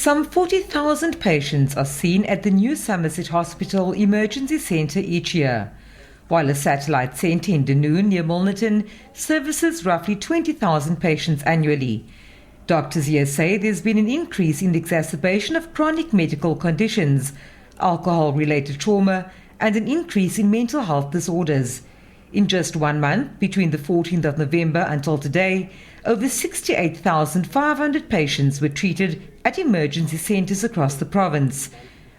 Some 40,000 patients are seen at the new Somerset Hospital Emergency Centre each year, while a satellite centre in Dunoon near Milnerton services roughly 20,000 patients annually. Doctors here say there's been an increase in the exacerbation of chronic medical conditions, alcohol-related trauma, and an increase in mental health disorders. In just 1 month, between the 14th of November until today, over 68,500 patients were treated at emergency centres across the province.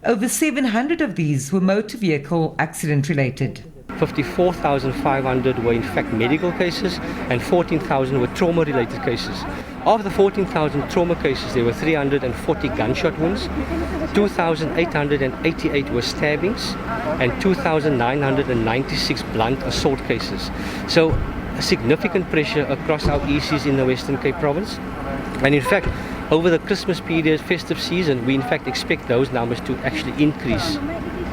Over 700 of these were motor vehicle accident related. 54,500 were in fact medical cases and 14,000 were trauma-related cases. Of the 14,000 trauma cases, there were 340 gunshot wounds, 2,888 were stabbings, and 2,996 blunt assault cases. So a significant pressure across our ECs in the Western Cape province. And in fact, over the Christmas period, festive season, we in fact expect those numbers to actually increase.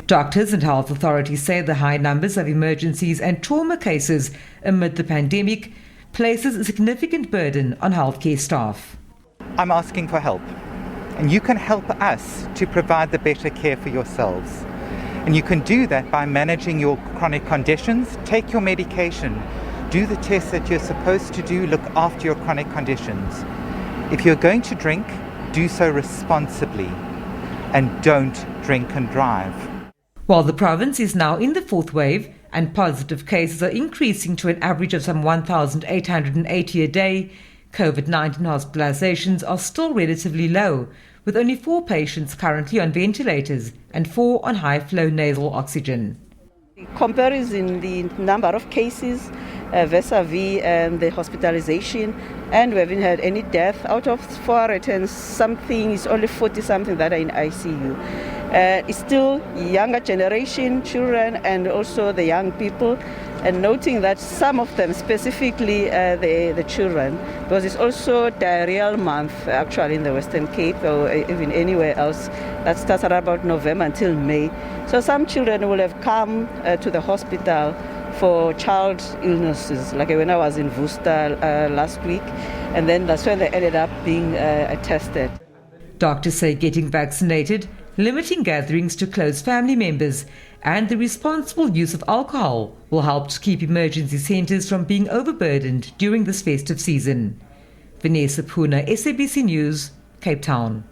Doctors and health authorities say the high numbers of emergencies and trauma cases amid the pandemic places a significant burden on healthcare staff. I'm asking for help, and you can help us to provide the better care for yourselves. And you can do that by managing your chronic conditions, take your medication, do the tests that you're supposed to do, look after your chronic conditions. If you're going to drink, do so responsibly, and don't drink and drive. While the province is now in the fourth wave and positive cases are increasing to an average of some 1,880 a day, COVID-19 hospitalizations are still relatively low, with only 4 patients currently on ventilators and 4 on high-flow nasal oxygen. Comparison the number of cases vis-a-vis the hospitalization, and we haven't had any death. Out of 400 something, it's only 40 something that are in ICU. It's still younger generation, children, and also the young people, and noting that some of them, specifically the children, because it's also diarrheal month actually in the Western Cape or even anywhere else, that starts at about November until May. So some children will have come to the hospital for child illnesses, like when I was in Worcester last week, and then that's when they ended up being tested. Doctors say getting vaccinated, limiting gatherings to close family members, and the responsible use of alcohol will help to keep emergency centres from being overburdened during this festive season. Vanessa Puna, SABC News, Cape Town.